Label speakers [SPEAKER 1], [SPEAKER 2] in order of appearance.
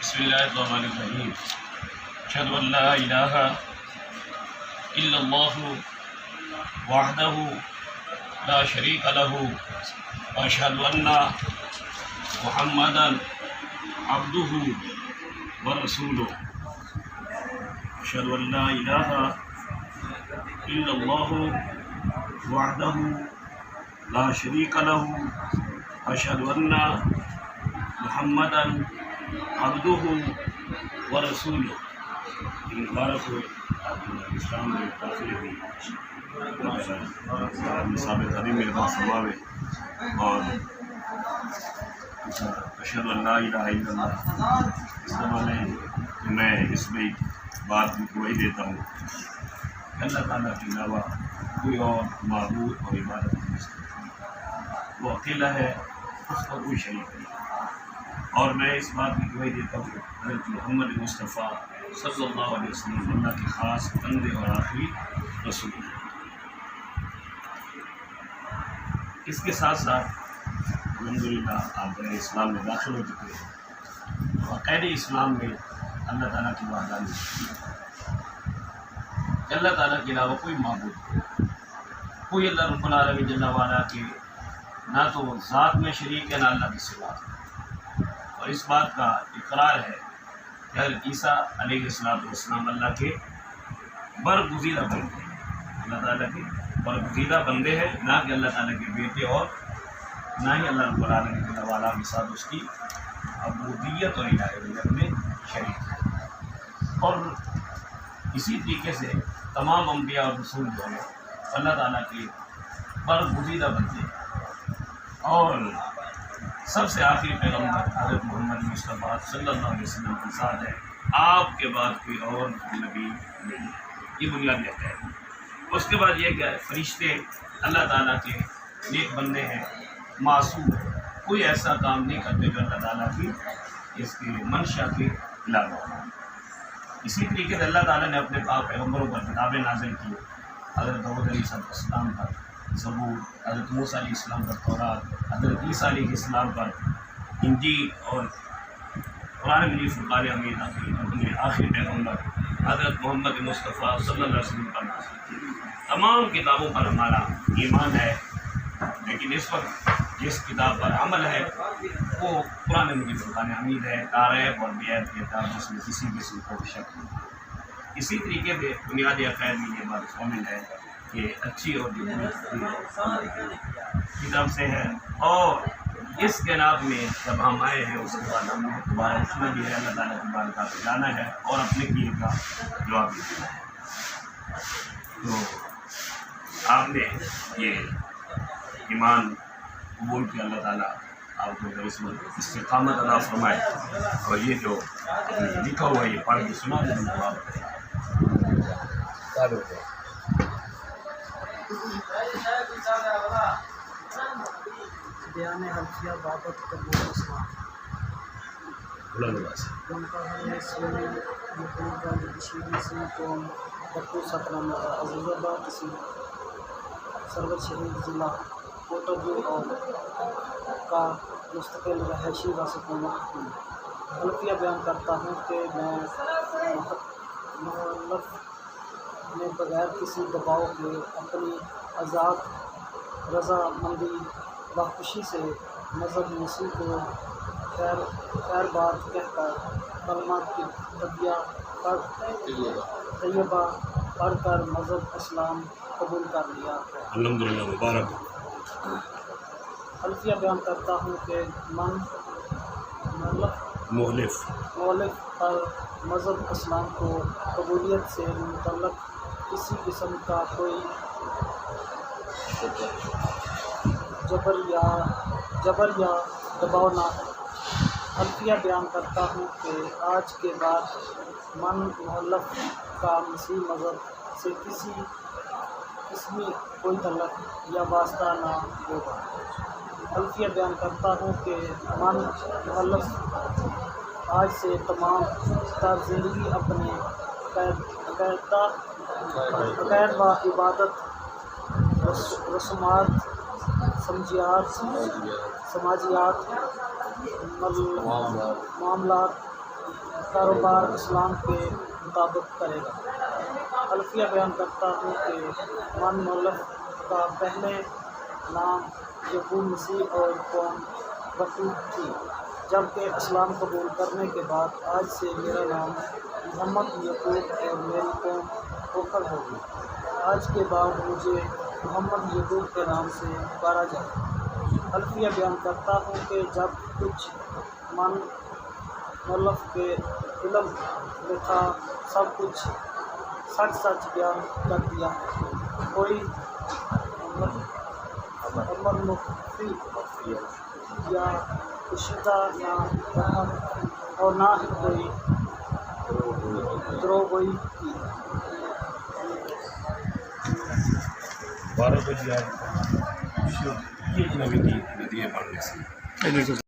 [SPEAKER 1] بسم اللہ الرحمن الرحیم اشہد ان لا الہ الا اللہ وحدہ لا شریک لہ واشہد ان محمدا عبدہ ورسولہ اشہد ان لا الہ الا اللہ وحدہ لا شریک لہ واشہد ان محمدا عبدہ ورسولہ۔ مبارک ہو اسلام میں داخل ہوئی نصاب تعلیم میں لباس فرماوے اور اشہد ان لا الہ الا اللہ اس زمانے میں اس میں بات کی گواہی دیتا ہوں کہ اللہ تعالیٰ کے علاوہ کوئی اور معبود اور عبادت نہیں سکتا، وہ اکیلا ہے، اس کا کوئی شریک نہیں، اور میں اس بات کی گواہی دیتا ہوں حضرت محمد مصطفیٰ صلی اللہ علیہ وسلم اللہ کے خاص بندے اور آخری رسول ہیں۔ اس کے ساتھ ساتھ الحمدللہ آپ اسلام میں داخل ہو چکے ہیں، عقائد اسلام میں اللہ تعالیٰ کی وحدانیت، اللہ تعالیٰ کے علاوہ کوئی معبود نہیں، کوئی اللہ رب العالمین جل وعلا کے نہ تو ذات میں شریک ہے نہ اللہ کی صفات ہے، اور اس بات کا اقرار ہے کہ حضرت عیسیٰ علیہ السلام اللہ کے برگزیدہ بندے ہیں، اللہ تعالیٰ کے برگزیدہ بندے ہیں، نہ کہ اللہ تعالیٰ کے بیٹے اور نہ ہی اللہ رب العالمین جل وعلا کے ساتھ اس کی عبودیت اور الہیت میں شریک ہے۔ اور اسی طریقے سے تمام انبیاء اور رسول جو ہیں اللہ تعالیٰ کے برگزیدہ بندے ہیں، اور سب سے آخری پیغمبر حضرت محمد مصطفیٰ صلی اللہ علیہ وسلم کے ساتھ ہے، آپ کے بعد کوئی اور نبی نہیں، یہ بنیادی عقائد ہے۔ اس کے بعد یہ کہ فرشتے اللہ تعالیٰ کے نیک بندے ہیں، معصوم ہیں، کوئی ایسا کام نہیں کرتے جو اللہ تعالیٰ کی اس کے منشا کے علاوہ ہو۔ اسی طریقے سے اللہ تعالیٰ نے اپنے پاک پیغمبروں پر کتابیں نازل کی، حضرت داؤد علیہ السلام پر زبور، حضرت موسیٰ علیہ السلام پر تورات، حضرت عیسیٰ علیہ السلام پر انجیل، اور قرآن مجید فرقان حمید اپنے آخری پیغمبر حضرت محمد مصطفیٰ صلی اللہ علیہ وسلم پر نازل کی۔ تمام کتابوں پر ہمارا ایمان ہے، لیکن اس وقت جس کتاب پر عمل ہے وہ قرآن مجید فرقان حمید ہے، تاریخ اور بیعت کی کتاب، جس میں کسی قسم کو شک نہیں۔ اسی طریقے سے بنیادی عقائد میں یہ بات شامل ہے کہ اچھی اور جو بری کتاب سے ہے، اور اس کائنات میں جب ہم آئے ہیں اس کے بعد ہم نے دوبارہ اٹھنا بھی ہے، اللہ تعالیٰ کی بارگاہ پہ جانا ہے اور اپنے کیے کا جواب بھی دینا ہے۔ تو آپ نے یہ ایمان قبول کیا، اللہ تعالیٰ آپ کو اس میں استقامت عطا فرمائے، اور یہ جو لکھا ہوا ہے یہ پڑھ کے سنا دیں تو آپ
[SPEAKER 2] بیان حلفیہ بابت قبول اسلام
[SPEAKER 1] بلند آواز سے۔
[SPEAKER 2] عزیز آباد سرور شریف ضلع کوٹرجو اور کا مستقل رہائشی واسطوں میں حلفیہ بیان کرتا ہوں کہ میں مؤلف نے بغیر کسی دباؤ کے اپنی آزاد رضامندی و خوشی سے مذہب مسیح کو خیر بات کہہ کر کلمات کی طیبہ پڑھ کر مذہب اسلام قبول کر لیا ہے۔
[SPEAKER 1] الحمدللہ، مبارک۔
[SPEAKER 2] حلفیہ بیان کرتا ہوں کہ
[SPEAKER 1] مؤلف
[SPEAKER 2] پر مذہب اسلام کو قبولیت سے متعلق کسی قسم کا کوئی جبر یا دباؤ نہ ہے۔ حلفیہ بیان کرتا ہوں کہ آج کے بعد من مؤلف کا مسیح مذہب سے کسی قسمی کوئی تعلق یا واسطہ نہ ہوگا۔ حلفیہ بیان کرتا ہوں کہ من مؤلف آج سے تمام تر زندگی اپنے عقائد و عبادت، رسومات، سماجیات، معاملات کاروبار اسلام کے مطابق کرے گا۔ الفیہ بیان کرتا ہوں کہ من مولف کا پہلے نام یعقوب مسیح اور قوم بطوط تھی، جبکہ اسلام قبول کرنے کے بعد آج سے میرا نام محمد یعقوب اور میری قوم کوکر ہوگی۔ آج کے بعد مجھے محمد یعقوب کے نام سے پکارا جائے۔ الفیہ بیان کرتا ہوں کہ جب کچھ من مولف کے علم میں تھا سب کچھ سچ سچ بیان کر دیا ہے، کوئی امر مخفی یا پوشیدہ نہ رہا اور نہ ہی کوئی دروغگوئی کی۔
[SPEAKER 1] 12 بجے یہ جنابی دی پڑھنے سے